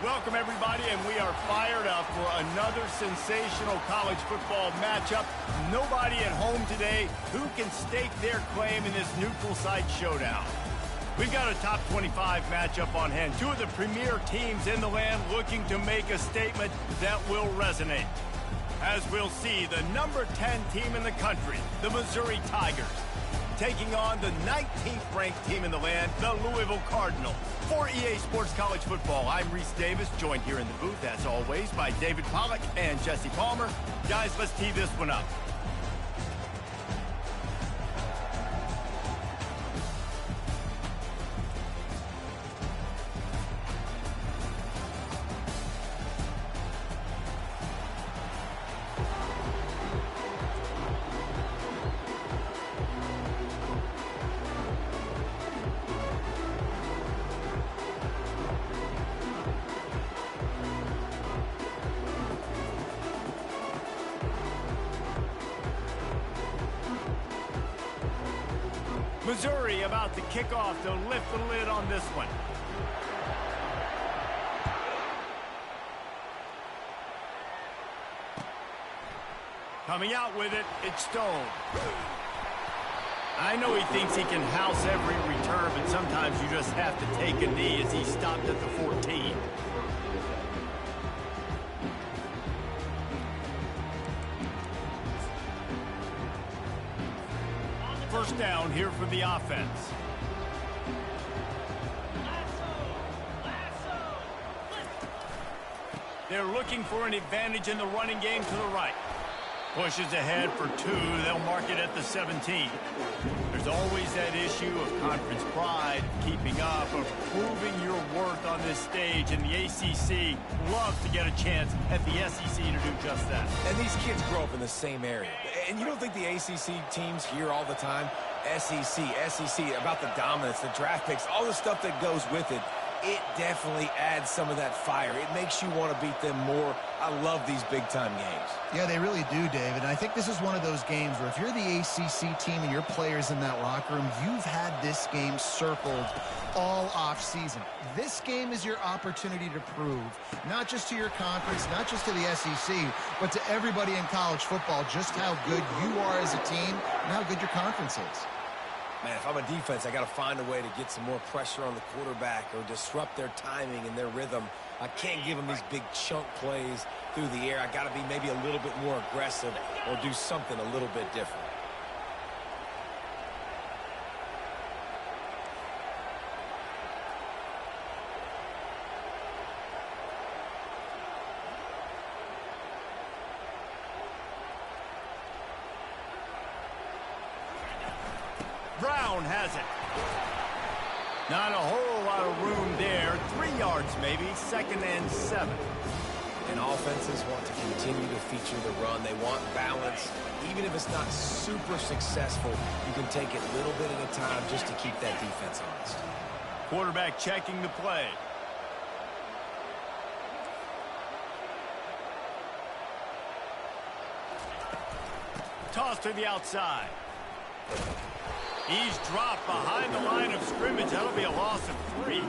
Welcome, everybody, and we are fired up for another sensational college football matchup. Nobody at home today who can stake their claim in this neutral site showdown. We've got a top 25 matchup on hand. Two of the premier teams in the land looking to make a statement that will resonate. As we'll see, the number 10 team in the country, the Missouri Tigers, taking on the 19th ranked team in the land, the Louisville Cardinals. For EA Sports College Football, I'm Reese Davis, joined here in the booth, as always, by David Pollack and Jesse Palmer. Guys, let's tee this one up. Missouri about to kick off to lift the lid on this one. Coming out with it, it's Stone. I know he thinks he can house every return, but sometimes you just have to take a knee as he stopped at the 14. First down here for the offense. They're looking for an advantage in the running game to the right. Pushes ahead for two. They'll mark it at the 17. There's always that issue of conference pride, keeping up, of proving your worth on this stage, and the ACC loves to get a chance at the SEC to do just that. And these kids grow up in the same area. And you don't think the ACC teams hear all the time, SEC, about the dominance, the draft picks, all the stuff that goes with it. It definitely adds some of that fire. It makes you want to beat them more. I love these big-time games. Yeah, they really do, David. And I think this is one of those games where if you're the ACC team and your players in that locker room, you've had this game circled all off-season. This game is your opportunity to prove, not just to your conference, not just to the SEC, but to everybody in college football, just how good you are as a team and how good your conference is. Man, if I'm a defense, I got to find a way to get some more pressure on the quarterback or disrupt their timing and their rhythm. I can't give them these big chunk plays through the air. I got to be maybe a little bit more aggressive or do something a little bit different. Brown has it. Not a whole lot of room there. 3 yards maybe, 2nd and 7. And offenses want to continue to feature the run. They want balance. Even if it's not super successful, you can take it little bit at a time just to keep that defense honest. Quarterback checking the play. Toss to the outside. He's dropped behind the line of scrimmage. That'll be a loss of 3.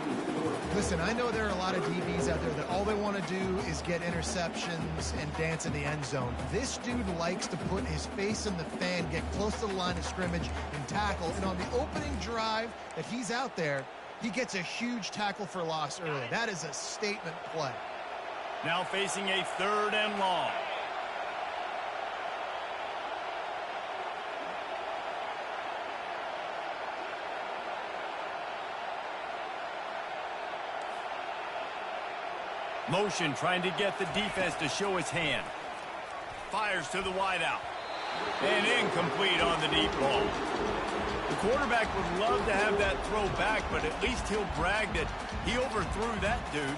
Listen, I know there are a lot of DBs out there that all they want to do is get interceptions and dance in the end zone. This dude likes to put his face in the fan, get close to the line of scrimmage, and tackle. And on the opening drive that he's out there, he gets a huge tackle for loss early. That is a statement play. Now facing a 3rd and long. Motion trying to get the defense to show his hand. Fires to the wideout. And incomplete on the deep ball. The quarterback would love to have that throw back, but at least he'll brag that he overthrew that dude.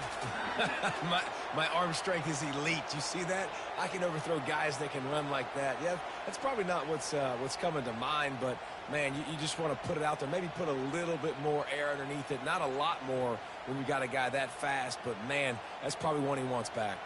my arm strength is elite. You see that? I can overthrow guys that can run like that. Yeah, that's probably not what's coming to mind, but, man, you just want to put it out there. Maybe put a little bit more air underneath it. Not a lot more when you got a guy that fast, but, man, that's probably one he wants back.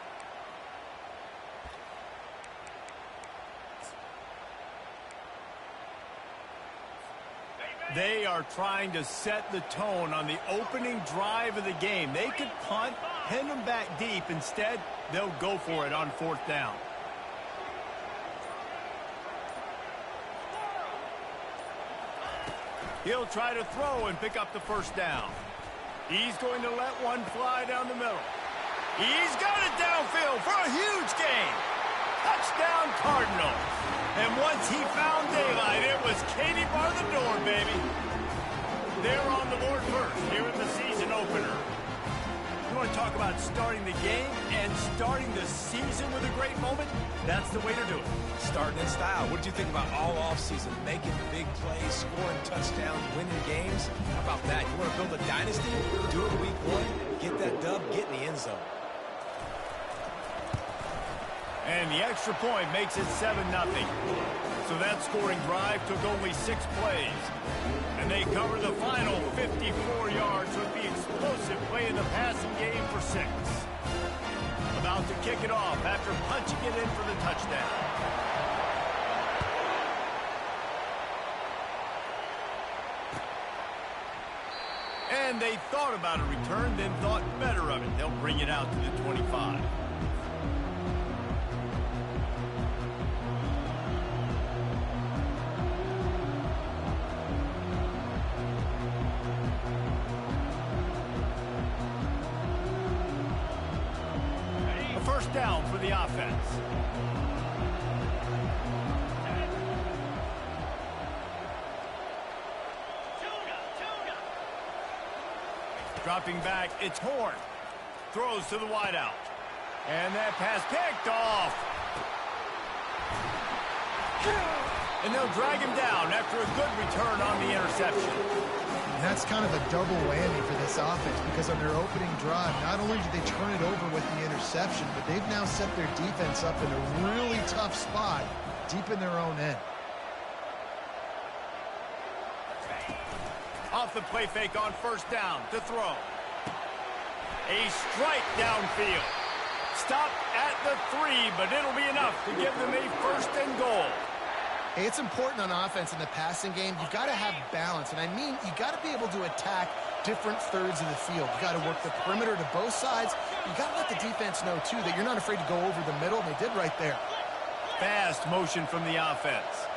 They are trying to set the tone on the opening drive of the game. They could punt, Pin them back deep. Instead, they'll go for it on 4th down. He'll try to throw and pick up the 1st down. He's going to let one fly down the middle. He's got it downfield for a huge gain. Touchdown, Cardinals. And once he found daylight, it was Katie bar the door, baby. They're on the board first here in the season opener. You want to talk about starting the game and starting the season with a great moment? That's the way to do it. Starting in style. What did you think about all offseason? Making big plays, scoring touchdowns, winning games? How about that? You want to build a dynasty? Do it week 1. Get that dub. Get in the end zone. And the extra point makes it 7-0. So that scoring drive took only 6 plays. And they cover the final 54 yards with the explosive play in the passing game for 6. About to kick it off after punching it in for the touchdown. And they thought about a return, then thought better of it. They'll bring it out to the 25. First down for the offense. Dropping back, it's Horn. Throws to the wideout. And that pass picked off. And they'll drag him down after a good return on the interception. And that's kind of a double whammy for this offense because on their opening drive, not only did they turn it over with the interception, but they've now set their defense up in a really tough spot deep in their own end. Off the play fake on 1st down to throw. A strike downfield. Stop at the 3, but it'll be enough to give them a 1st and goal. Hey, it's important on offense in the passing game. You've got to have balance. And I mean, you got to be able to attack different thirds of the field. You got to work the perimeter to both sides. You got to let the defense know, too, that you're not afraid to go over the middle. And they did right there. Fast motion from the offense.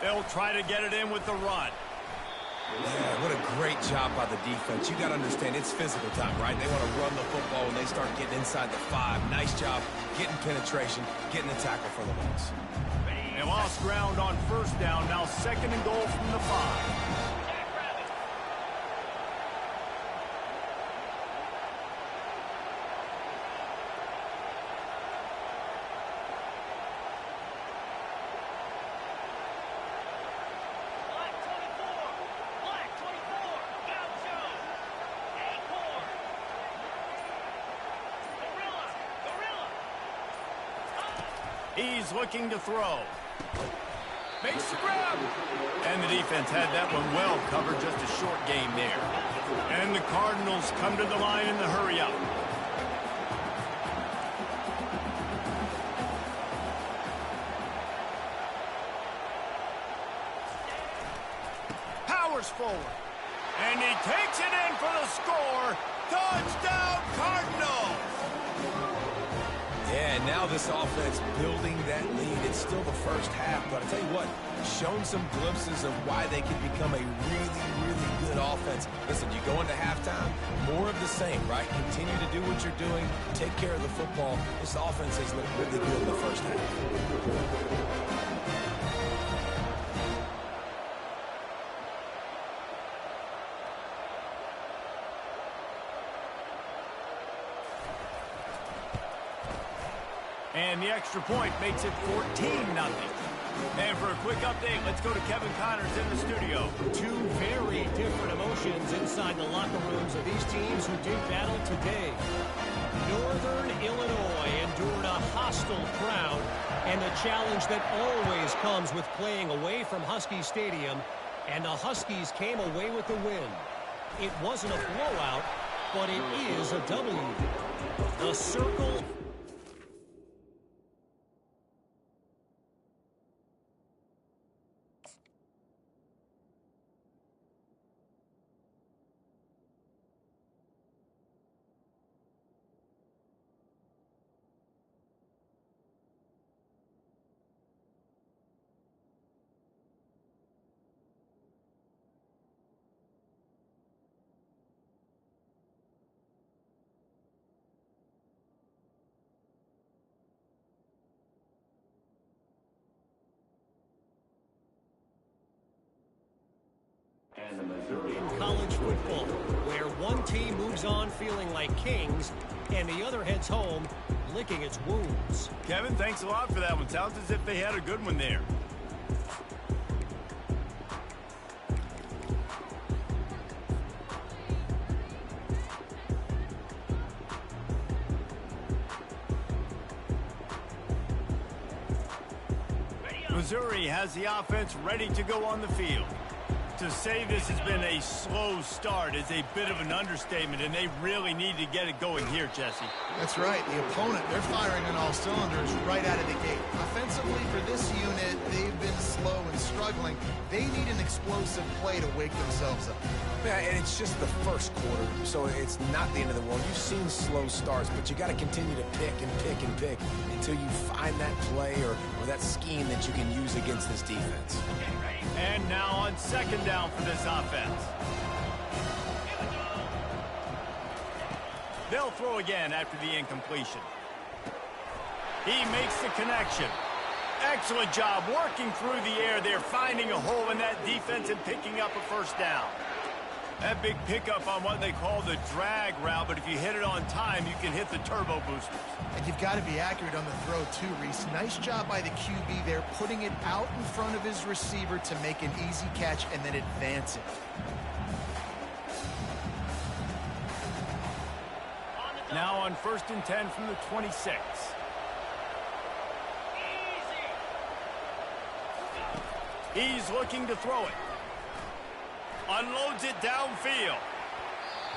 They'll try to get it in with the run. Yeah, what a great job by the defense. You got to understand, it's physical time, right? They want to run the football when they start getting inside the 5. Nice job getting penetration, getting the tackle for the loss. They lost ground on 1st down. Now 2nd and goal from the 5. He's looking to throw. Makes the grab. And the defense had that one well covered. Just a short game there. And the Cardinals come to the line in the hurry-up. Powers forward. And he takes it in for the score. Touchdown, Cardinals! Yeah, and now this offense building that lead. It's still the first half, but I tell you what, shown some glimpses of why they can become a really, really good offense. Listen, you go into halftime, more of the same, right? Continue to do what you're doing, take care of the football. This offense has looked really good in the first half. And the extra point makes it 14-0. And for a quick update, let's go to Kevin Connors in the studio. 2 very different emotions inside the locker rooms of these teams who did battle today. Northern Illinois endured a hostile crowd and the challenge that always comes with playing away from Husky Stadium, and the Huskies came away with the win. It wasn't a blowout, but it is a W. The circle In college football, where one team moves on feeling like kings and the other heads home licking its wounds. Kevin, thanks a lot for that one. Sounds as if they had a good one there. Missouri has the offense ready to go on the field. To say this has been a slow start is a bit of an understatement, and they really need to get it going here, Jesse. That's right. The opponent, they're firing on all cylinders right out of the gate. Offensively, for this unit, they've been slow and struggling. They need an explosive play to wake themselves up. Yeah, and it's just the first quarter, so it's not the end of the world. You've seen slow starts, but you got to continue to pick and pick and pick until you find that play or that scheme that you can use against this defense. And now on second down for this offense. They'll throw again after the incompletion. He makes the connection. Excellent job working through the air there, finding a hole in that defense and picking up a first down. That big pickup on what they call the drag route, but if you hit it on time, you can hit the turbo boosters. And you've got to be accurate on the throw too, Reese. Nice job by the QB there, putting it out in front of his receiver to make an easy catch and then advance it. Now on 1st and 10 from the 26. He's looking to throw it. Unloads it downfield.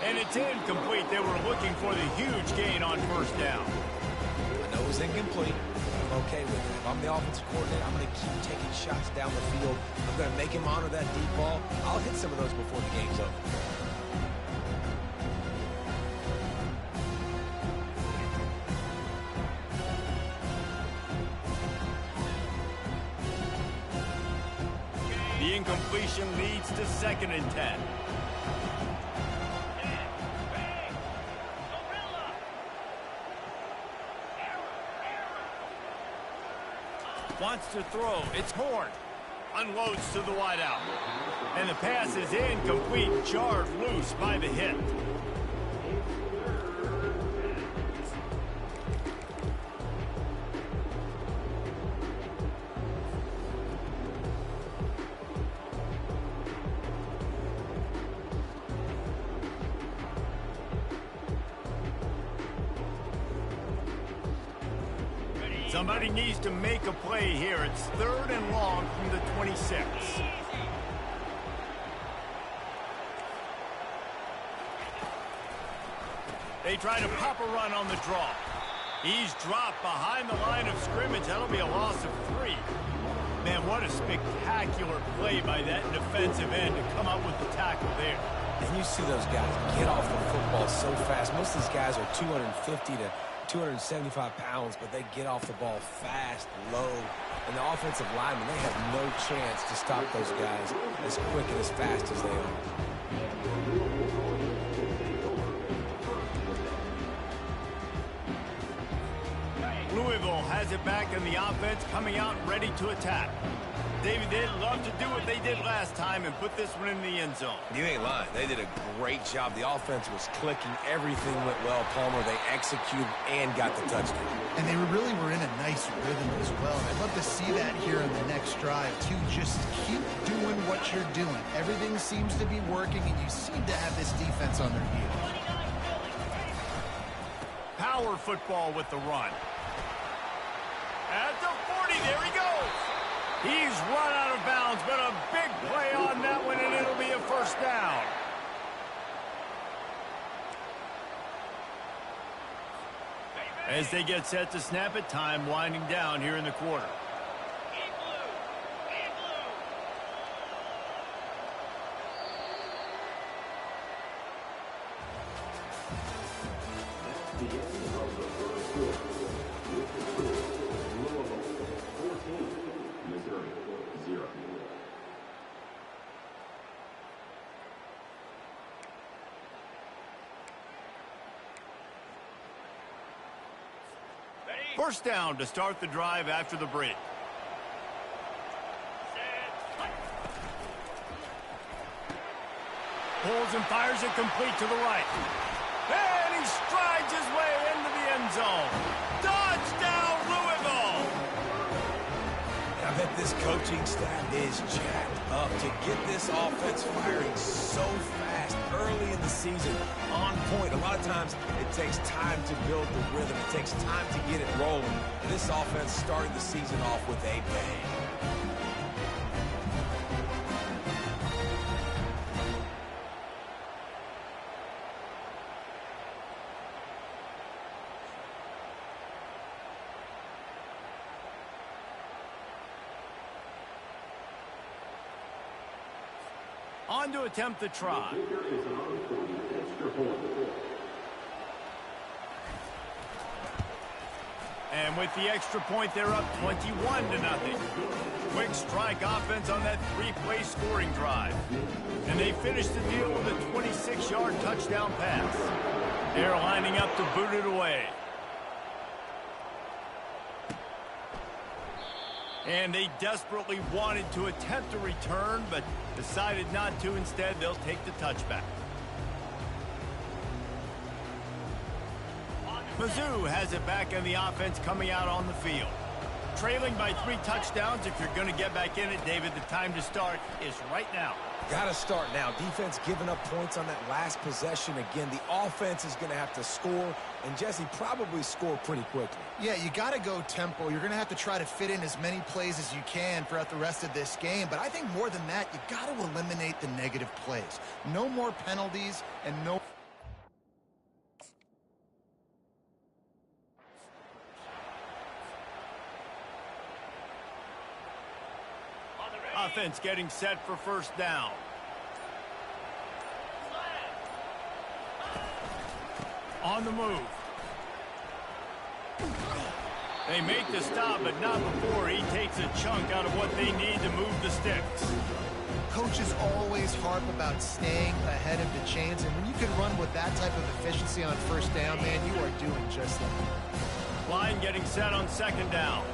And it's incomplete. They were looking for the huge gain on first down. I know it was incomplete, but I'm okay with it. If I'm the offensive coordinator, I'm going to keep taking shots down the field. I'm going to make him honor that deep ball. I'll hit some of those before the game's over. The incompletion leads to 2nd and 10. Wants to throw. It's Horn. Unloads to the wideout. And the pass is incomplete, jarred loose by the hit. Somebody needs to make a play here. It's 3rd and long from the 26. They try to pop a run on the draw. He's dropped behind the line of scrimmage. That'll be a loss of 3. Man, what a spectacular play by that defensive end to come up with the tackle there. And you see those guys get off the football so fast. Most of these guys are 250 to 275 pounds, but they get off the ball fast, low. And the offensive linemen, they have no chance to stop those guys as quick and as fast as they are. Louisville has it back in the offense, coming out ready to attack. David, they'd love to do what they did last time and put this one in the end zone. You ain't lying. They did a great job. The offense was clicking. Everything went well, Palmer. They executed and got the touchdown. And they really were in a nice rhythm as well. I'd love to see that here in the next drive, too. Just keep doing what you're doing. Everything seems to be working, and you seem to have this defense on their heels. Power football with the run. At the 40, there he goes. He's run out of bounds, but a big play on that one, and it'll be a first down. As they get set to snap it, time winding down here in the quarter. First down to start the drive after the break. Pulls and fires it complete to the right. And he strides his way into the end zone. Touchdown, Louisville! I bet this coaching staff is jacked up to get this offense firing so fast early in the season. On point. A lot of times it takes time to build the rhythm. It takes time to get it rolling. This offense started the season off with a bang. On to attempt the try. And with the extra point, they're up 21-0. Quick strike offense on that three-play scoring drive. And they finish the deal with a 26-yard touchdown pass. They're lining up to boot it away. And they desperately wanted to attempt a return, but decided not to. Instead, they'll take the touchback. Mizzou has it back in the offense coming out on the field. Trailing by 3 touchdowns. If you're going to get back in it, David, the time to start is right now. Got to start now. Defense giving up points on that last possession. Again, the offense is going to have to score, and Jesse probably score pretty quickly. Yeah, you got to go tempo. You're going to have to try to fit in as many plays as you can throughout the rest of this game. But I think more than that, you got to eliminate the negative plays. No more penalties and no... Offense getting set for first down. On the move. They make the stop, but not before he takes a chunk out of what they need to move the sticks. Coaches always harp about staying ahead of the chains, and when you can run with that type of efficiency on first down, man, you are doing just that. Line getting set on second down.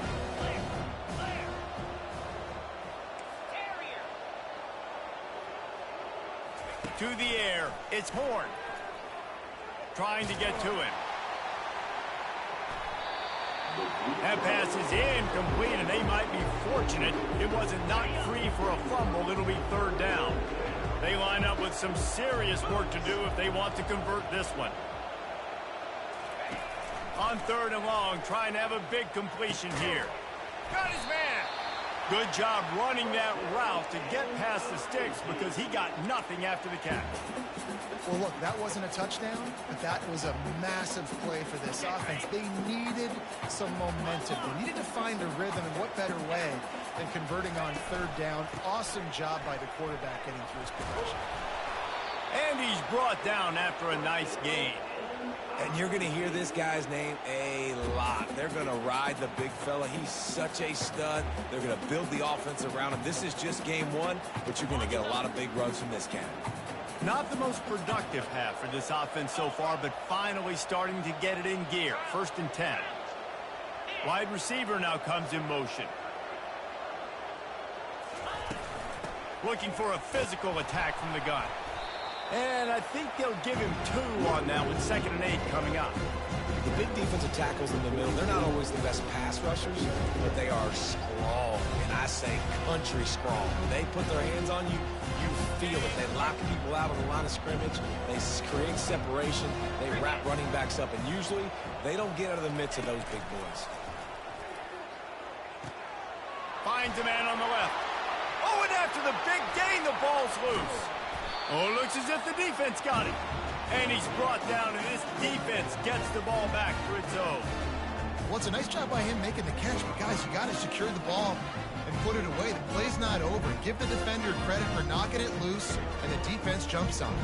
To the air, it's Horn. Trying to get to him. That pass is incomplete, and they might be fortunate it wasn't knocked free for a fumble. It'll be third down. They line up with some serious work to do if they want to convert this one. On third and long, trying to have a big completion here. Got his man. Good job running that route to get past the sticks because he got nothing after the catch. Well, look, that wasn't a touchdown, but that was a massive play for this offense. They needed some momentum. They needed to find a rhythm, and what better way than converting on third down. Awesome job by the quarterback getting through his progression. And he's brought down after a nice gain. And you're going to hear this guy's name a lot. They're going to ride the big fella. He's such a stud. They're going to build the offense around him. This is just game one, but you're going to get a lot of big runs from this cat. Not the most productive half for this offense so far, but finally starting to get it in gear. First and 10. Wide receiver now comes in motion. Looking for a physical attack from the gun. And I think they'll give him 2 on that with 2nd and 8 coming up. The big defensive tackles in the middle, they're not always the best pass rushers, but they are strong, and I say country strong. When they put their hands on you, you feel it. They lock people out on the line of scrimmage. They create separation. They wrap running backs up, and usually they don't get out of the midst of those big boys. Finds a man on the left. Oh, and after the big gain, the ball's loose. Oh, it looks as if the defense got it. And he's brought down, and this defense gets the ball back for its own. Well, it's a nice job by him making the catch, but guys, you got to secure the ball and put it away. The play's not over. Give the defender credit for knocking it loose, and the defense jumps on it.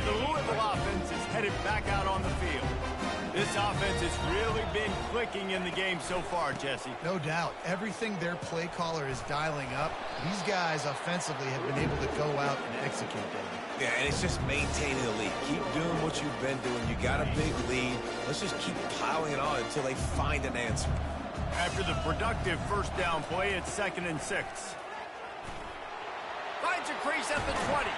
The Louisville offense is headed back out on the field. This offense has really been clicking in the game so far, Jesse. No doubt. Everything their play caller is dialing up, these guys offensively have been able to go out and execute that. Yeah, and it's just maintaining the lead. Keep doing what you've been doing. You got a big lead. Let's just keep piling it on until they find an answer. After the productive first down play, it's 2nd and 6. crease at the 20.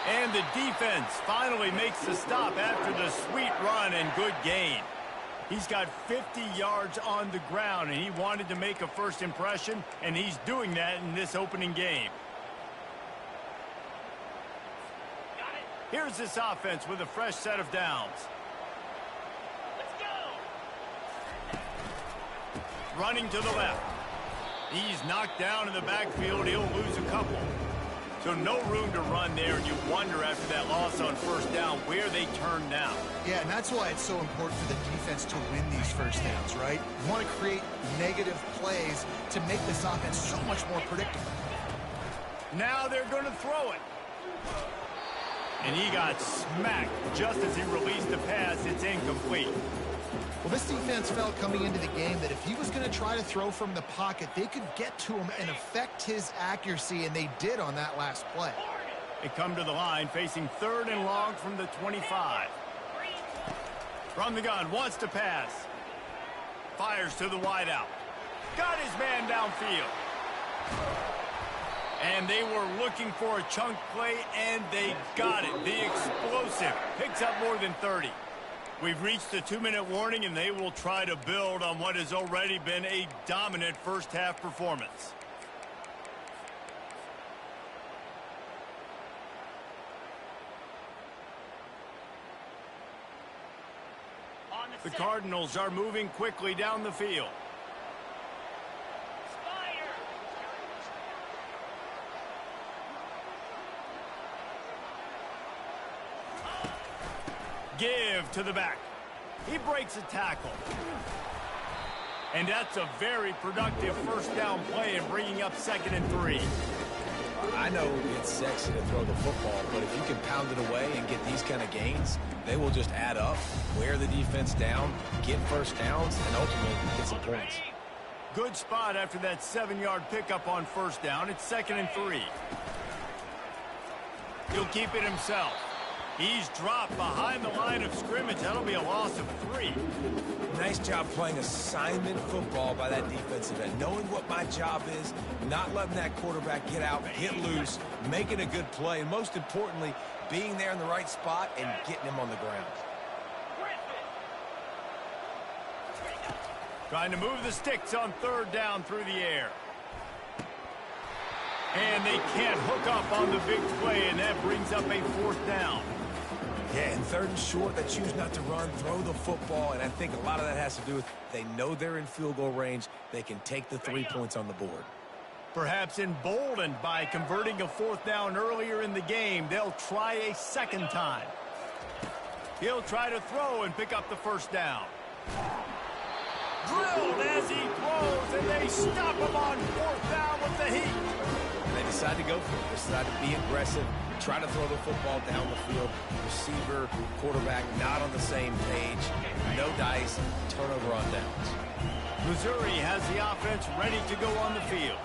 And the defense finally makes the stop after the sweet run and good gain. He's got 50 yards on the ground, and he wanted to make a first impression, and he's doing that in this opening game. Here's this offense with a fresh set of downs. Let's go. Running to the left. He's knocked down in the backfield. He'll lose a couple. So no room to run there, and you wonder after that loss on first down where they turn now. Yeah, and that's why it's so important for the defense to win these first downs, right? You want to create negative plays to make this offense so much more predictable. Now they're going to throw it. And he got smacked just as he released the pass. It's incomplete. Well, this defense felt coming into the game that if he was going to try to throw from the pocket, they could get to him and affect his accuracy, and they did on that last play. They come to the line facing 3rd and long from the 25. From the gun, wants to pass. Fires to the wideout. Got his man downfield. And they were looking for a chunk play, and they got it. The explosive picks up more than 30. We've reached the 2-minute warning, and they will try to build on what has already been a dominant first-half performance. The Cardinals are moving quickly down the field. Give to the back. He breaks a tackle. And that's a very productive first down play and bringing up 2nd and 3. I know it's sexy to throw the football, but if you can pound it away and get these kind of gains, they will just add up, wear the defense down, get first downs, and ultimately get some points. Good spot after that 7-yard pickup on first down. It's 2nd and 3. He'll keep it himself. He's dropped behind the line of scrimmage. That'll be a loss of 3. Nice job playing assignment football by that defensive end. Knowing what my job is, not letting that quarterback get out, get loose, making a good play, and most importantly, being there in the right spot and getting him on the ground. Trying to move the sticks on 3rd down through the air. And they can't hook up on the big play, and that brings up a 4th down. Yeah, and 3rd and short, they choose not to run, throw the football, and I think a lot of that has to do with they know they're in field goal range. They can take the 3 points on the board. Perhaps emboldened by converting a 4th down earlier in the game, they'll try a 2nd time. He'll try to throw and pick up the 1st down. Drilled as he throws, and they stop him on 4th down with the heat. They decide to go for it. They decide to be aggressive, try to throw the football down the field. Receiver, quarterback, not on the same page. No dice, turnover on downs. Missouri has the offense ready to go on the field.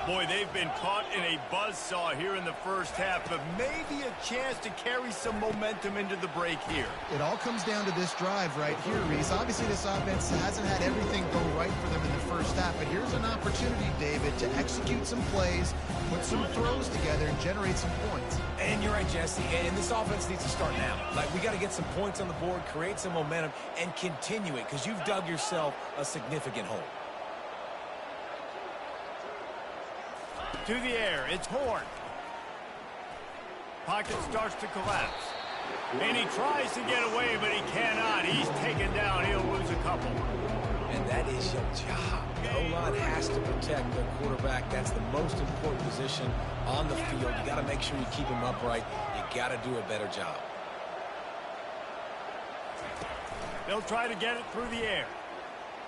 Boy, they've been caught in a buzzsaw here in the first half, but maybe a chance to carry some momentum into the break here. It all comes down to this drive right here, Reese. Obviously, this offense hasn't had everything go right for them in the first half, but here's an opportunity, David, to execute some plays, put some throws together, and generate some points. And you're right, Jesse, and this offense needs to start now. Like, we got to get some points on the board, create some momentum, and continue it, because you've dug yourself a significant hole. To the air, it's Horn. Pocket starts to collapse. And he tries to get away, but he cannot. He's taken down. He'll lose a couple. And that is your job. The O-line has to protect the quarterback. That's the most important position on the field. You got to make sure you keep him upright. You got to do a better job. They'll try to get it through the air.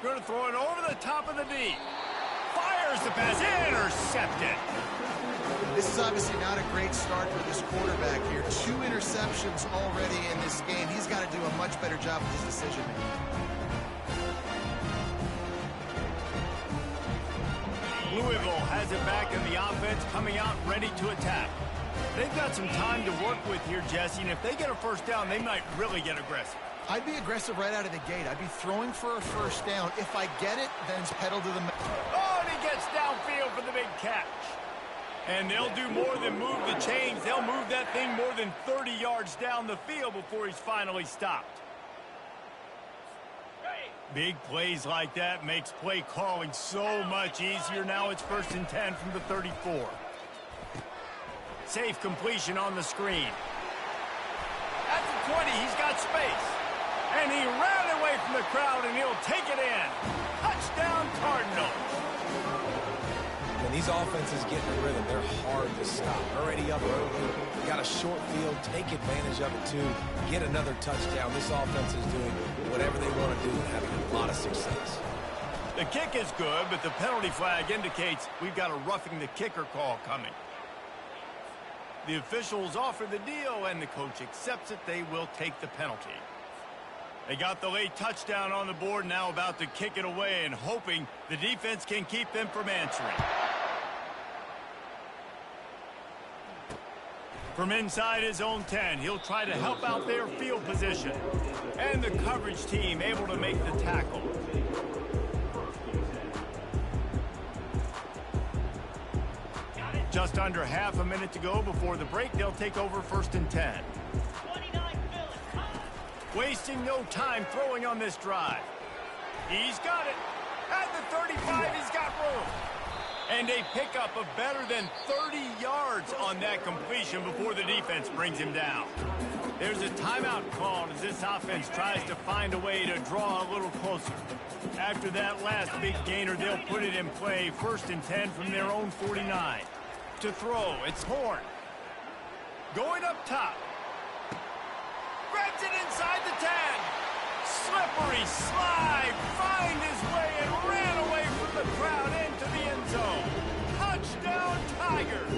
Going to throw it over the top of the D. Fires the pass, intercepted. This is obviously not a great start for this quarterback here. 2 interceptions already in this game. He's got to do a much better job with his decision making. Louisville has it back in the offense, coming out ready to attack. They've got some time to work with here, Jesse, and if they get a first down, they might really get aggressive. I'd be aggressive right out of the gate. I'd be throwing for a first down. If I get it, then it's pedal to the metal. Oh, and he gets downfield for the big catch. And they'll do more than move the chains. They'll move that thing more than 30 yards down the field before he's finally stopped. Big plays like that makes play calling so much easier. Now it's 1st and 10 from the 34. Safe completion on the screen. At the 20, he's got space. And he ran away from the crowd, and he'll take it in. Touchdown, Cardinals. When these offenses get in a rhythm, they're hard to stop. Already up early, got a short field, take advantage of it too, get another touchdown. This offense is doing whatever they want to do and having a lot of success. The kick is good, but the penalty flag indicates we've got a roughing the kicker call coming. The officials offer the deal, and the coach accepts it. They will take the penalty. They got the late touchdown on the board, now about to kick it away and hoping the defense can keep them from answering. From inside his own 10, he'll try to help out their field position. And the coverage team able to make the tackle. Just under half a minute to go before the break. They'll take over 1st and 10. Wasting no time throwing on this drive. He's got it. At the 35, he's got room. And a pickup of better than 30 yards on that completion before the defense brings him down. There's a timeout called as this offense tries to find a way to draw a little closer. After that last big gainer, they'll put it in play. 1st and 10 from their own 49. To throw, it's Horn. Going up top. Grabs it inside the 10. Slippery slide. Find his way and ran away from the crowd into the end zone. Touchdown, Tigers.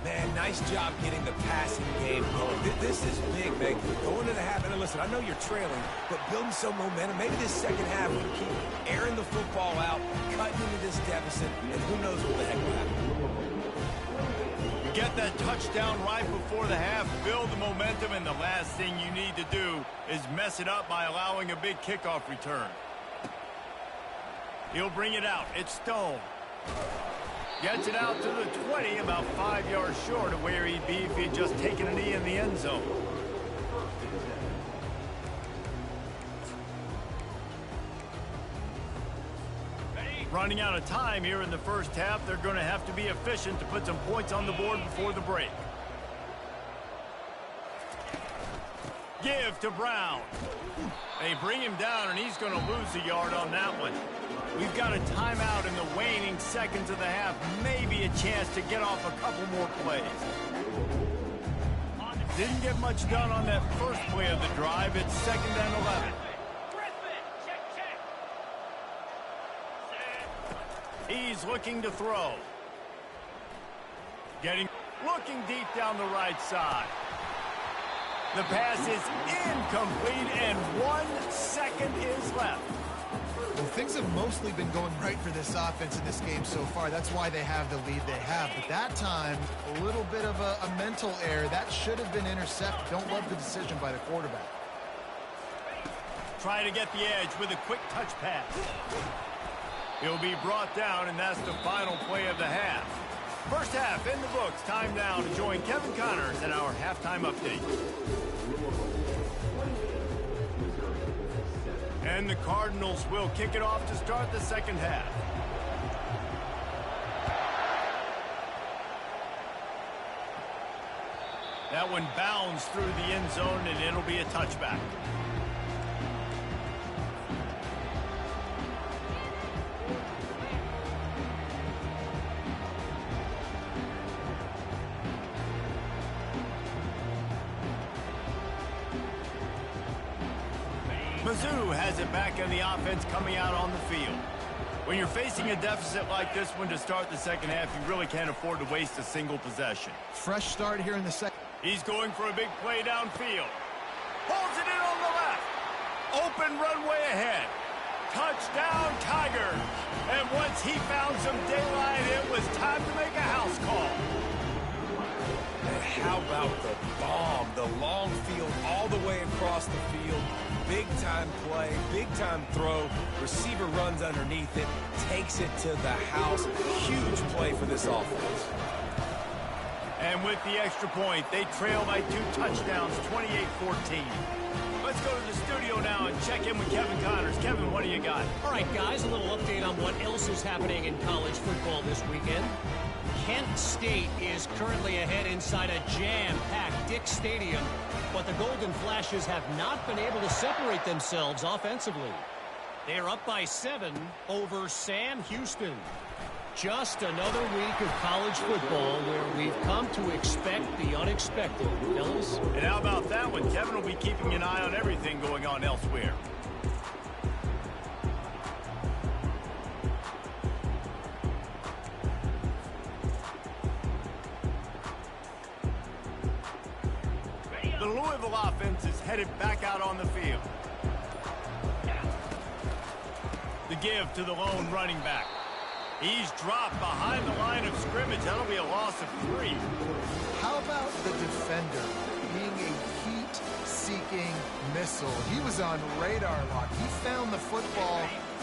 Man, nice job getting the passing game going. This is big, man. Going to the half, and listen, I know you're trailing, but building some momentum. Maybe this second half we keep airing the football out, cutting into this deficit, and who knows what the heck will happen. Get that touchdown right before the half, build the momentum, and the last thing you need to do is mess it up by allowing a big kickoff return. He'll bring it out. It's Stone. Gets it out to the 20, about 5 yards short of where he'd be if he'd just taken a knee in the end zone. Running out of time here in the first half. They're going to have to be efficient to put some points on the board before the break. Give to Brown. They bring him down, and he's going to lose a yard on that one. We've got a timeout in the waning seconds of the half. Maybe a chance to get off a couple more plays. Didn't get much done on that first play of the drive. It's 2nd and 11. He's looking to throw. Looking deep down the right side. The pass is incomplete, and 1 second is left. Well, things have mostly been going right for this offense in this game so far. That's why they have the lead they have. But that time, a little bit of a mental error. That should have been intercepted. Don't love the decision by the quarterback. Try to get the edge with a quick touch pass. He'll be brought down, and that's the final play of the half. First half in the books. Time now to join Kevin Connors in our halftime update. And the Cardinals will kick it off to start the second half. That one bounds through the end zone, and it'll be a touchback. Mizzou has it back in the offense coming out on the field. When you're facing a deficit like this one to start the second half, you really can't afford to waste a single possession. Fresh start here in the second. He's going for a big play downfield. Holds it in on the left. Open runway ahead. Touchdown, Tigers. And once he found some daylight, it was time to make a house call. how about the bomb, the long field all the way across the field. Big-time play, big-time throw. Receiver runs underneath it, takes it to the house. Huge play for this offense. And with the extra point, they trail by 2 touchdowns, 28-14. Let's go to the studio now and check in with Kevin Connors. Kevin, what do you got? All right, guys, a little update on what else is happening in college football this weekend. Kent State is currently ahead inside a jam-packed Dick Stadium, but the Golden Flashes have not been able to separate themselves offensively. They are up by 7 over Sam Houston. Just another week of college football where we've come to expect the unexpected, fellas. And how about that one? Kevin will be keeping an eye on everything going on elsewhere. The Louisville offense is headed back out on the field. The give to the lone running back. He's dropped behind the line of scrimmage. That'll be a loss of 3. How about the defender being a heat-seeking missile? He was on radar lock. He found the football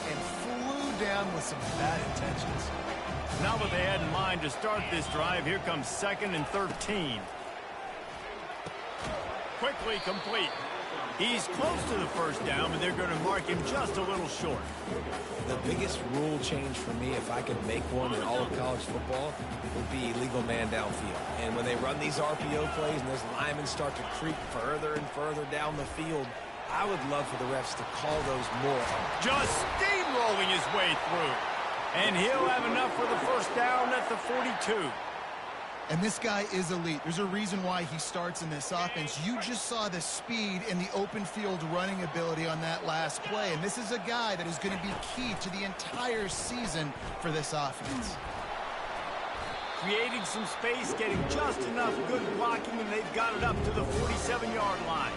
and flew down with some bad intentions. Not what they had in mind to start this drive. Here comes 2nd and 13. Quickly complete. He's close to the first down, but they're going to mark him just a little short. The biggest rule change for me, if I could make one in all of college football, would be illegal man downfield. And when they run these RPO plays and those linemen start to creep further and further down the field, I would love for the refs to call those more. Just steamrolling his way through. And he'll have enough for the first down at the 42. And this guy is elite. There's a reason why he starts in this offense. You just saw the speed and the open field running ability on that last play. And this is a guy that is going to be key to the entire season for this offense. Creating some space, getting just enough good blocking, and they've got it up to the 47-yard line.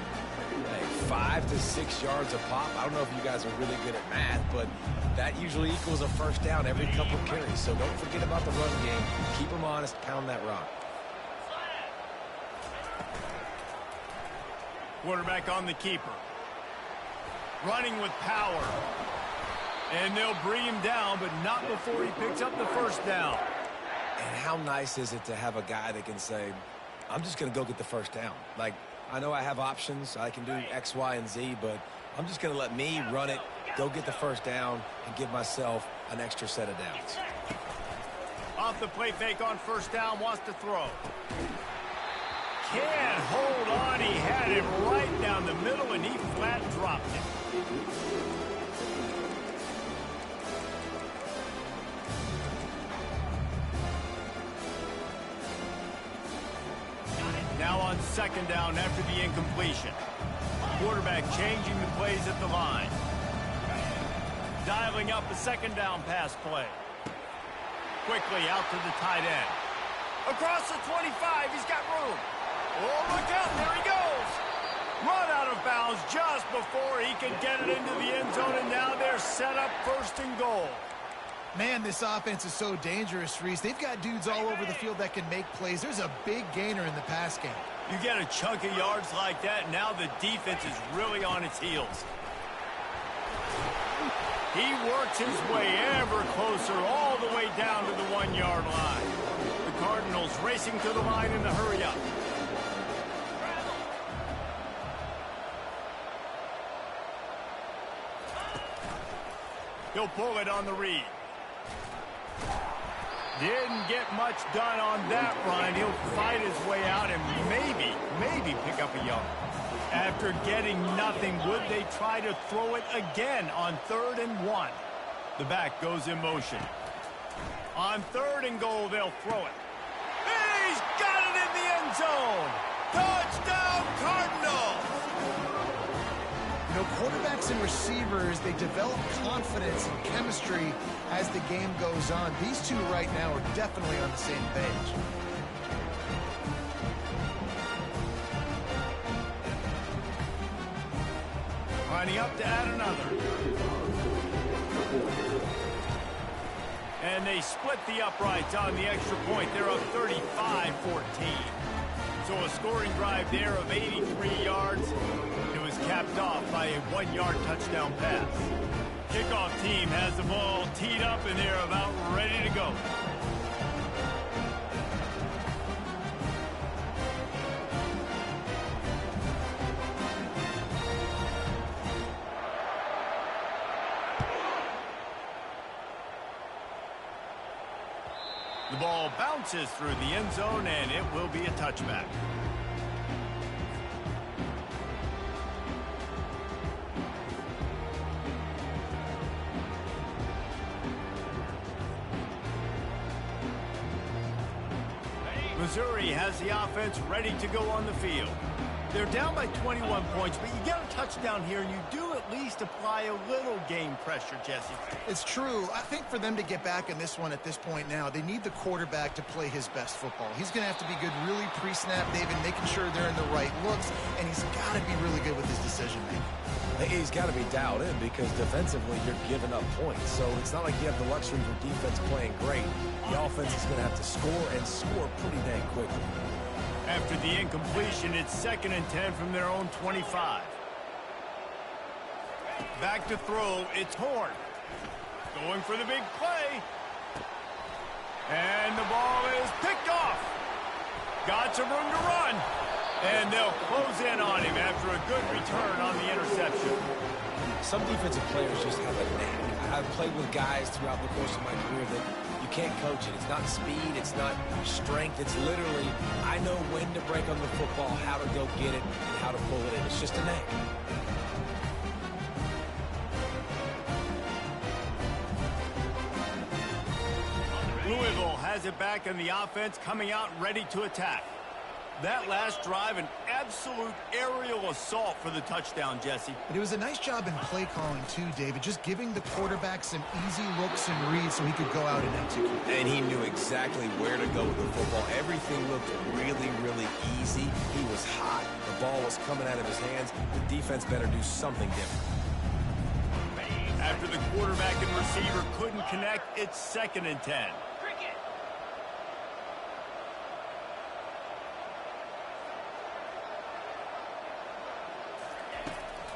Hey, 5 to 6 yards a pop. I don't know if you guys are really good at math, but that usually equals a first down every couple carries. So don't forget about the run game. Keep them honest. Pound that rock. Quarterback on the keeper. Running with power. And they'll bring him down, but not before he picks up the first down. And how nice is it to have a guy that can say, I'm just going to go get the first down. Like, I know I have options. I can do X, Y, and Z, but I'm just going to let me run it, go get the first down, and give myself an extra set of downs. Off the play fake on first down, wants to throw. Can't hold on. He had it right down the middle, and he flat dropped it. Now on second down after the incompletion. Quarterback changing the plays at the line. Dialing up a second down pass play. Quickly out to the tight end. Across the 25, he's got room. Oh, look out, there he goes. Run out of bounds just before he could get it into the end zone, and now they're set up 1st and goal. Man, this offense is so dangerous, Reese. They've got dudes all over the field that can make plays. There's a big gainer in the pass game. You get a chunk of yards like that, and now the defense is really on its heels. He works his way ever closer all the way down to the 1-yard line. The Cardinals racing to the line in the hurry-up. He'll pull it on the read. Didn't get much done on that run. He'll fight his way out and maybe pick up a yard. After getting nothing, would they try to throw it again on 3rd and 1? The back goes in motion. On 3rd and goal, they'll throw it. He's got it in the end zone. Touchdown, Cardinals! You know, quarterbacks and receivers, they develop confidence and chemistry as the game goes on. These two right now are definitely on the same page. Lining up to add another. And they split the uprights on the extra point. They're up 35-14. So a scoring drive there of 83 yards. It was capped off by a 1-yard touchdown pass. Kickoff team has the ball teed up, and they're about ready to go. The ball bounces through the end zone, and it will be a touchback. Missouri has the offense ready to go on the field. They're down by 21 points, but you get a touchdown here, and you do at least apply a little game pressure, Jesse. It's true. I think for them to get back in this one at this point now, they need the quarterback to play his best football. He's going to have to be good really pre-snap, David, making sure they're in the right looks, and he's got to be really good with his decision-making. He's got to be dialed in because defensively you're giving up points. So it's not like you have the luxury of your defense playing great. The offense is going to have to score and score pretty dang quickly. After the incompletion, it's 2nd and 10 from their own 25. Back to throw, it's Horn. Going for the big play. And the ball is picked off. Got some room to run. And they'll close in on him after a good return on the interception. Some defensive players just have a knack. I've played with guys throughout the course of my career that you can't coach it. It's not speed, it's not strength. It's literally, I know when to break on the football, how to go get it, and how to pull it in. It's just a knack. Louisville has it back in the offense, coming out ready to attack. That last drive, an absolute aerial assault for the touchdown, Jesse. But it was a nice job in play calling, too, David, just giving the quarterback some easy looks and reads so he could go out and execute. And he knew exactly where to go with the football. Everything looked really, really easy. He was hot. The ball was coming out of his hands. The defense better do something different. After the quarterback and receiver couldn't connect, it's 2nd and 10.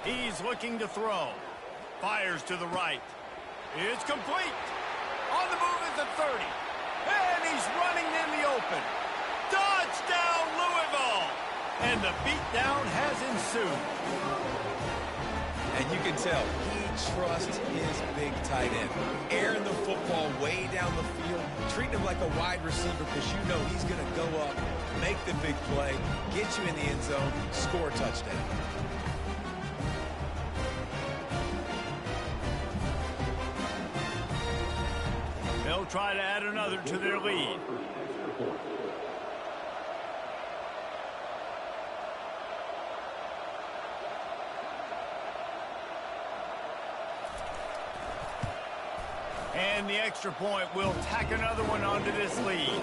He's looking to throw. Fires to the right. It's complete. On the move is the 30. And he's running in the open. Touchdown, Louisville! And the beatdown has ensued. And you can tell he trusts his big tight end. Airing the football way down the field. Treating him like a wide receiver because you know he's going to go up, make the big play, get you in the end zone, score a touchdown. They'll try to add another to their lead. And the extra point will tack another one onto this lead.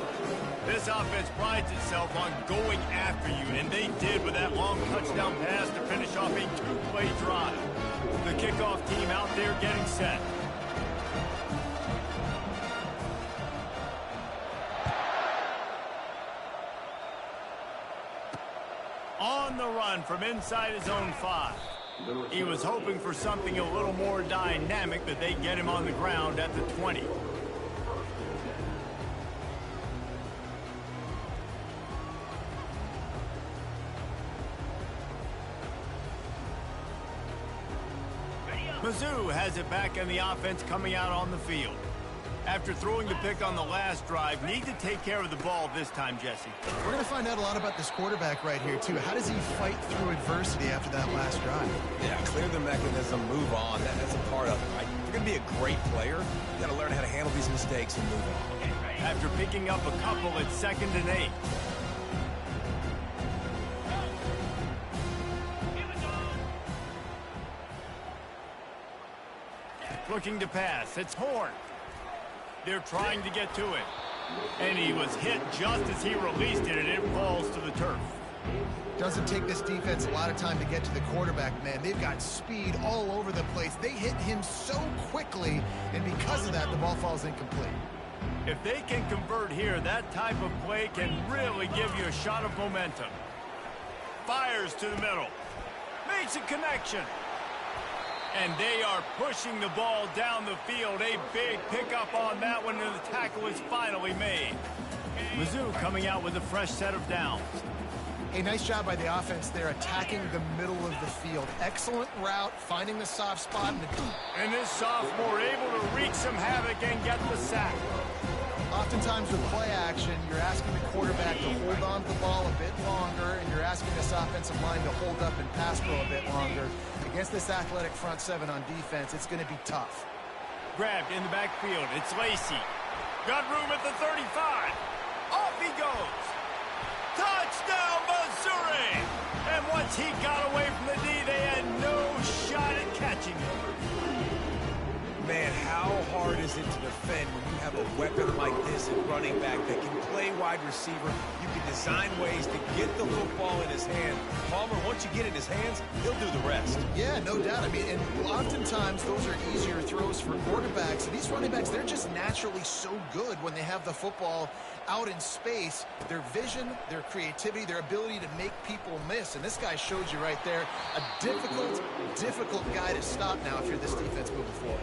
This offense prides itself on going after you, and they did with that long touchdown pass to finish off a 2-play drive. The kickoff team out there getting set. On the run from inside his own 5. He was hoping for something a little more dynamic, but they get him on the ground at the 20. Mizzou has it back in the offense coming out on the field. After throwing the pick on the last drive, need to take care of the ball this time, Jesse. We're going to find out a lot about this quarterback right here, too. How does he fight through adversity after that last drive? Yeah, clear the mechanism, move on. That's a part of it, right? If you're going to be a great player, you got to learn how to handle these mistakes and move on. After picking up a couple, it's 2nd and 8. Looking to pass, it's Horn. They're trying to get to it. And he was hit just as he released it, and it falls to the turf. Doesn't take this defense a lot of time to get to the quarterback, man. They've got speed all over the place. They hit him so quickly, and because of that, the ball falls incomplete. If they can convert here, that type of play can really give you a shot of momentum. Fires to the middle. Makes a connection. And they are pushing the ball down the field. A big pickup on that one, and the tackle is finally made. Mizzou coming out with a fresh set of downs. A nice job by the offense there, attacking the middle of the field. Excellent route, finding the soft spot. And this sophomore able to wreak some havoc and get the sack. Oftentimes with play action, you're asking the quarterback to hold on to the ball a bit longer, and you're asking this offensive line to hold up and pass pro a bit longer. Against this athletic front seven on defense, it's going to be tough. Grabbed in the backfield. It's Lacey. Got room at the 35. Off he goes. Touchdown, Missouri! And once he got away from the D, they had no shot at catching him. Man, how hard is it to defend when you have a weapon like this at running back that can play wide receiver? You can design ways to get the football in his hand. Palmer, once you get it in his hands, he'll do the rest. Yeah, no doubt. I mean, and oftentimes those are easier throws for quarterbacks. And these running backs, they're just naturally so good when they have the football out in space. Their vision, their creativity, their ability to make people miss. And this guy showed you right there a difficult guy to stop now if you're this defense moving forward.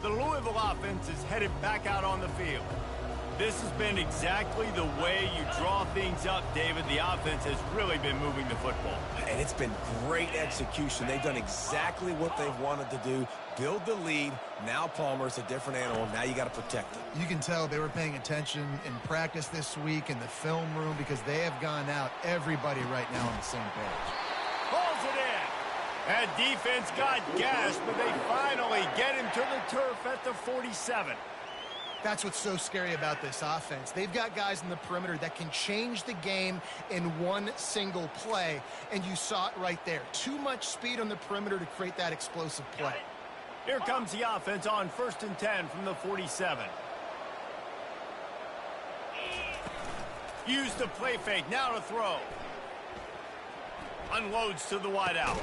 The Louisville offense is headed back out on the field. This has been exactly the way you draw things up, David. The offense has really been moving the football. And it's been great execution. They've done exactly what they've wanted to do. Build the lead. Now Palmer's a different animal. Now you got to protect it. You can tell they were paying attention in practice this week in the film room because they have gone out, everybody right now on the same page. Pulls it in. That defense got gashed, but they finally get him to the turf at the 47. That's what's so scary about this offense. They've got guys in the perimeter that can change the game in one single play, and you saw it right there. Too much speed on the perimeter to create that explosive play. Here comes the offense on 1st and 10 from the 47. Use the play fake, now to throw. Unloads to the wideout.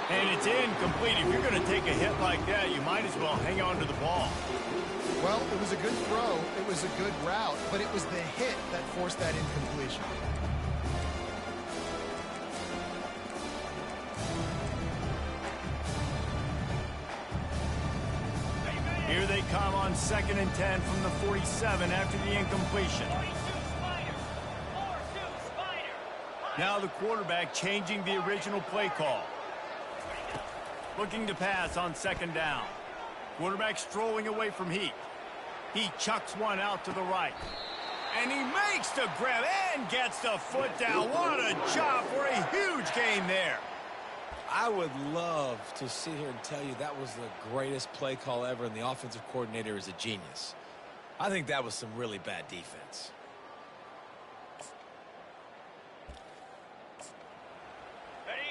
And it's incomplete. If you're going to take a hit like that, you might as well hang on to the ball. Well, it was a good throw. It was a good route, but it was the hit that forced that incompletion. Here they come on 2nd and 10 from the 47 after the incompletion. Now the quarterback changing the original play call. Looking to pass on 2nd down. Quarterback strolling away from Heat. He chucks one out to the right. And he makes the grab and gets the foot down. What a job for a huge gain there. I would love to sit here and tell you that was the greatest play call ever, and the offensive coordinator is a genius. I think that was some really bad defense.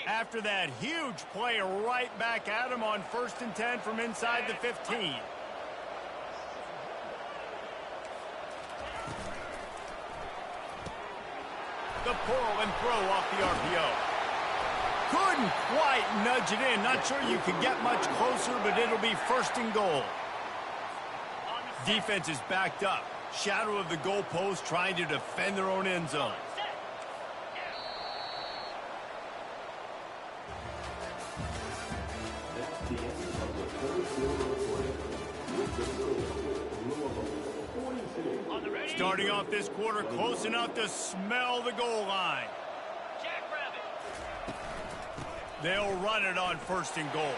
After that huge play, right back at him on 1st and 10 from inside the 15. The pull and throw off the RPO. Couldn't quite nudge it in. Not sure you could get much closer, but it'll be 1st and goal. Defense is backed up. Shadow of the goalpost trying to defend their own end zone. Starting off this quarter, close enough to smell the goal line. They'll run it on 1st and goal.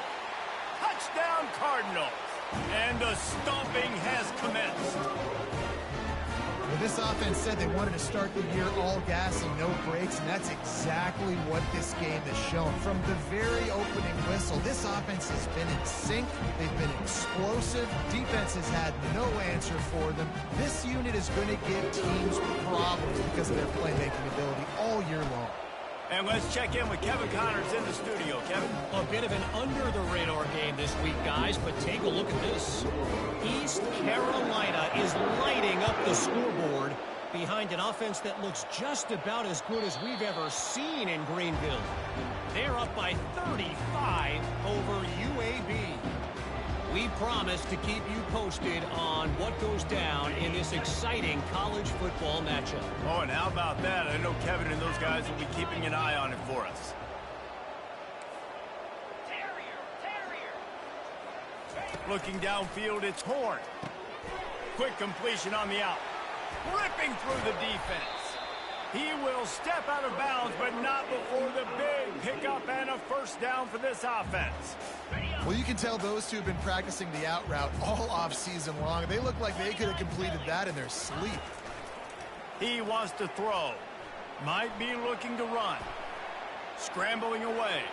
Touchdown, Cardinals. And the stomping has commenced. Well, this offense said they wanted to start the year all gas and no brakes, and that's exactly what this game has shown. From the very opening whistle, this offense has been in sync. They've been explosive. Defense has had no answer for them. This unit is going to give teams problems because of their playmaking ability all year long. And let's check in with Kevin Connors in the studio. Kevin? A bit of an under-the-radar game this week, guys, but take a look at this. East Carolina is lighting up the scoreboard behind an offense that looks just about as good as we've ever seen in Greenville. They're up by 35 over UAB. We promise to keep you posted on what goes down in this exciting college football matchup. Oh, and how about that? I know Kevin and those guys will be keeping an eye on it for us. Looking downfield, it's Horn. Quick completion on the out. Ripping through the defense. He will step out of bounds, but not before the big pickup and a first down for this offense. Well, you can tell those two have been practicing the out route all off season long. They look like they could have completed that in their sleep. He wants to throw. Might be looking to run. Scrambling away.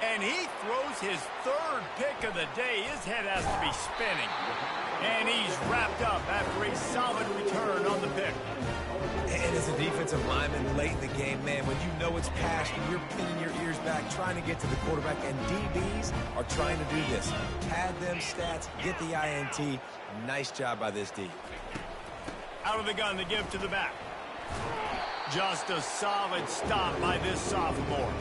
And he throws his third pick of the day. His head has to be spinning. And he's wrapped up after a solid return on the pick. And as a defensive lineman late in the game, man, when you know it's passion, you're pinning your ears back, trying to get to the quarterback, and DBs are trying to do this. Pad them stats, get the INT. Nice job by this D. Out of the gun to give to the back. Just a solid stop by this sophomore.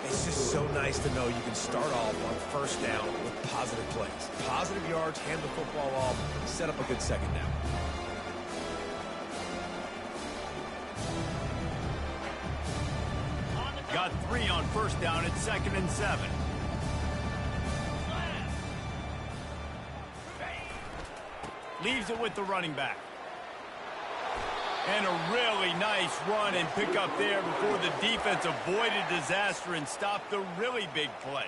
It's just so nice to know you can start off on first down with positive plays. Positive yards, hand the football off, set up a good second down. Got 3 on first down at 2nd and 7. Leaves it with the running back. And a really nice run and pick up there before the defense avoided disaster and stopped the really big play.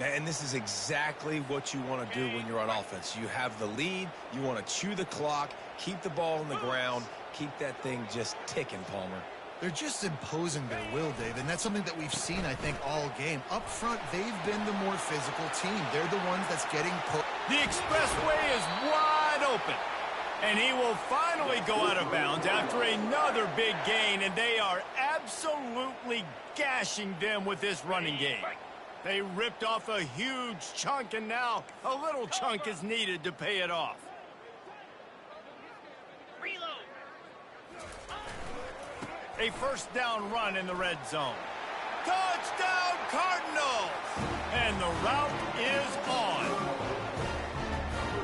And this is exactly what you want to do when you're on offense. You have the lead, you want to chew the clock, keep the ball on the ground, keep that thing just ticking, Palmer. They're just imposing their will, Dave, and that's something that we've seen, I think, all game. Up front, they've been the more physical team. They're the ones that's getting put. The expressway is wide open. And he will finally go out of bounds after another big gain, and they are absolutely gashing them with this running game. They ripped off a huge chunk, and now a little chunk is needed to pay it off. A first down run in the red zone. Touchdown, Cardinals! And the route is on.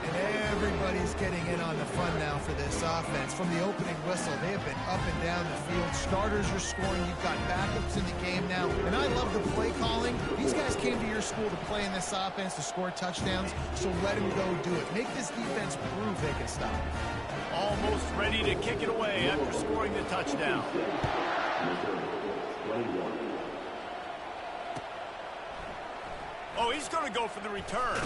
And everybody's getting in on the fun now for this offense. From the opening whistle, they have been up and down the field. Starters are scoring. You've got backups in the game now. And I love the play calling. These guys came to your school to play in this offense to score touchdowns, so let them go do it. Make this defense prove they can stop. Almost ready to kick it away after scoring the touchdown. Oh, he's going to go for the return.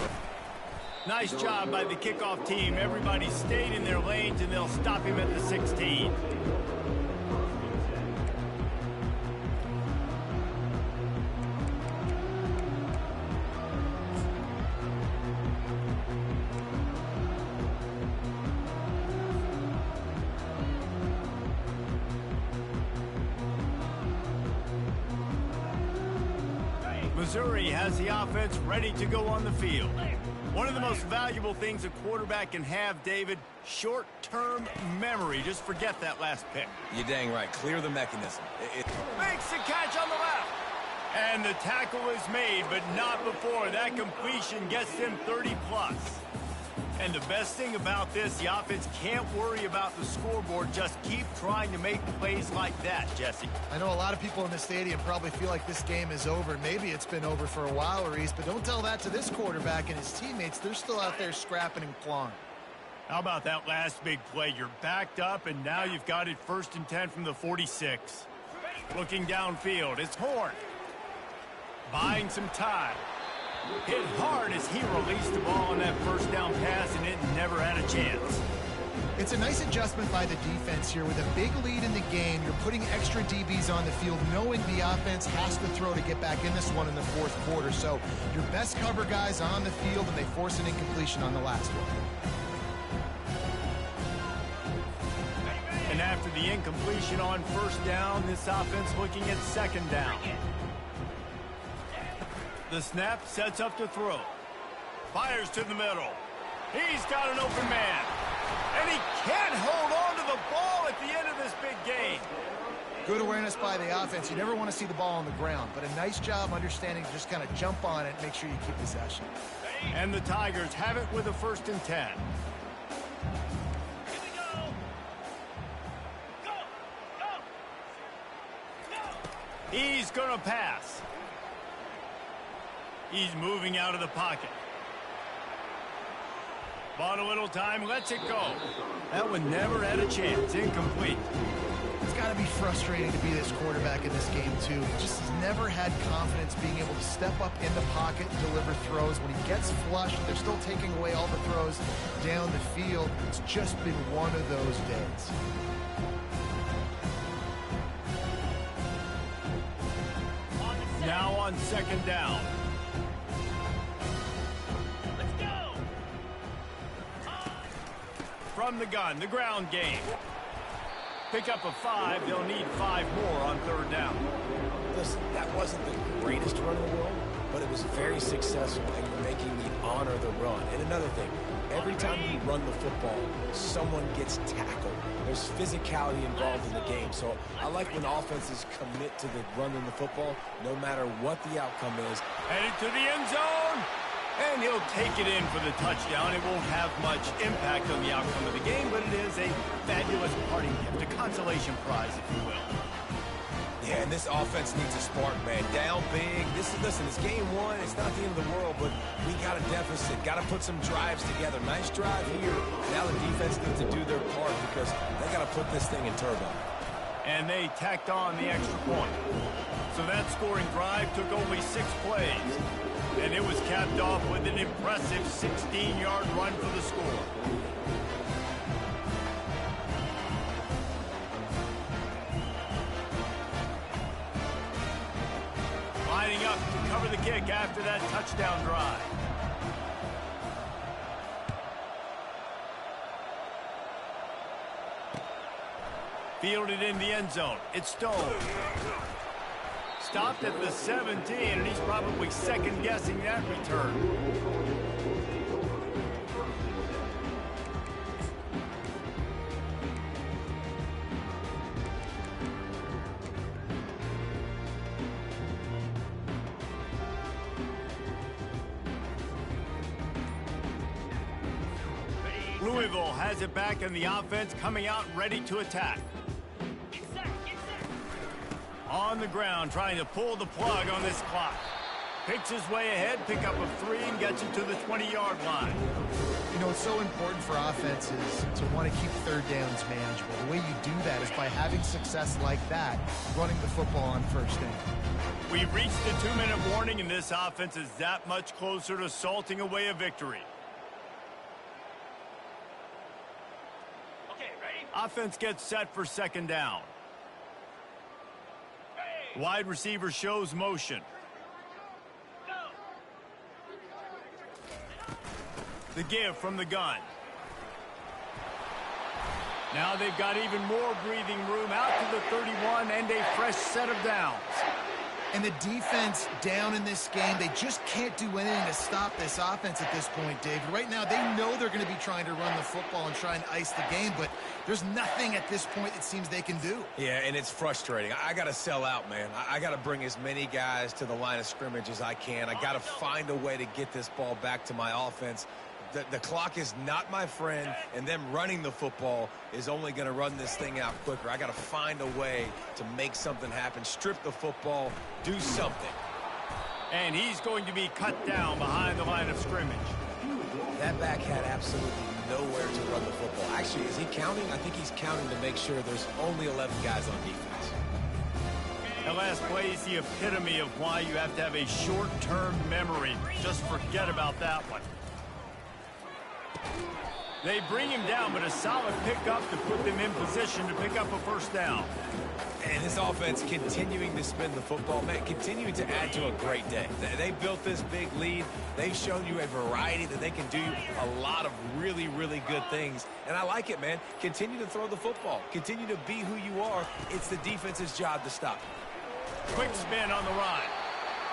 Nice job by the kickoff team. Everybody stayed in their lanes, and they'll stop him at the 16. Missouri has the offense ready to go on the field. One of the most valuable things a quarterback can have, David, short-term memory. Just forget that last pick. You're dang right. Clear the mechanism. Makes the catch on the left. And the tackle is made, but not before. That completion gets them 30-plus. And the best thing about this, the offense can't worry about the scoreboard. Just keep trying to make plays like that, Jesse. I know a lot of people in the stadium probably feel like this game is over. Maybe it's been over for a while, Reese, but don't tell that to this quarterback and his teammates. They're still out there scrapping and clawing. How about that last big play? You're backed up, and now you've got it 1st and 10 from the 46. Looking downfield, it's Horn. Buying some time. Hit hard as he released the ball on that first down pass, and it never had a chance. It's a nice adjustment by the defense here. With a big lead in the game, you're putting extra DBs on the field, knowing the offense has to throw to get back in this one in the 4th quarter. So your best cover guys on the field, and they force an incompletion on the last one. And after the incompletion on first down, this offense looking at 2nd down. The snap sets up to throw. Fires to the middle. He's got an open man. And he can't hold on to the ball at the end of this big game. Good awareness by the offense. You never want to see the ball on the ground, but a nice job understanding to just kind of jump on it and make sure you keep possession. And the Tigers have it with a 1st and 10. He's going to pass. He's moving out of the pocket. Bought a little time, lets it go. That one never had a chance. Incomplete. It's got to be frustrating to be this quarterback in this game, too. He just has never had confidence being able to step up in the pocket and deliver throws. When he gets flushed, they're still taking away all the throws down the field. It's just been one of those days. Now on 2nd down. Let's go. From the gun, the ground game. Pick up a 5. They'll need 5 more on 3rd down. Listen, that wasn't the greatest run in the world, but it was very successful, and you're making me honor the run. And another thing, every time you run the football, someone gets tackled. There's physicality involved in the game. So I like when offenses commit to the running the football, no matter what the outcome is. Headed to the end zone. And he'll take it in for the touchdown. It won't have much impact on the outcome of the game, but it is a fabulous parting gift, a consolation prize, if you will. Yeah, and this offense needs a spark, man. Down big. Listen, it's game 1. It's not the end of the world, but we got a deficit. Got to put some drives together. Nice drive here. Now the defense needs to do their part because they got to put this thing in turbo. And they tacked on the extra point. So that scoring drive took only 6 plays. And it was capped off with an impressive 16-yard run for the score. Lining up to cover the kick after that touchdown drive. Fielded in the end zone. It's Stone. Stopped at the 17, and he's probably second-guessing that return. Louisville has it back, and the offense coming out ready to attack. On the ground, trying to pull the plug on this clock. Picks his way ahead, pick up a 3, and gets it to the 20-yard line. You know, it's so important for offenses to want to keep 3rd downs manageable. The way you do that is by having success like that, running the football on 1st down. We've reached the 2-minute warning, and this offense is that much closer to salting away a victory. Okay, ready? Offense gets set for 2nd down. Wide receiver shows motion. The give from the gun. Now they've got even more breathing room out to the 31 and a fresh set of downs. And the defense down in this game, they just can't do anything to stop this offense at this point, David. Right now, they know they're going to be trying to run the football and try and ice the game, but there's nothing at this point it seems they can do. Yeah, and it's frustrating. I got to sell out, man. I got to bring as many guys to the line of scrimmage as I can. I got to find a way to get this ball back to my offense. The clock is not my friend, and them running the football is only going to run this thing out quicker. I got to find a way to make something happen, strip the football, do something. And he's going to be cut down behind the line of scrimmage. That back had absolutely nowhere to run the football. Actually, is he counting? I think he's counting to make sure there's only 11 guys on defense. The last play is the epitome of why you have to have a short-term memory. Just forget about that one. They bring him down, but a solid pickup to put them in position to pick up a 1st down. And this offense continuing to spin the football, man, continuing to add to a great day. They built this big lead. They've shown you a variety that they can do a lot of really, really good things. And I like it, man. Continue to throw the football. Continue to be who you are. It's the defense's job to stop you. Quick spin on the run.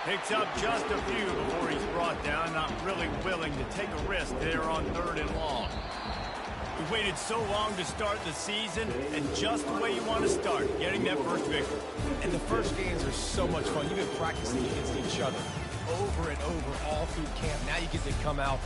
Picks up just a few before he's brought down. Not really willing to take a risk there on 3rd and long. You waited so long to start the season, and just the way you want to start, getting that first victory. And the first games are so much fun. You've been practicing against each other over and over all through camp. Now you get to come out.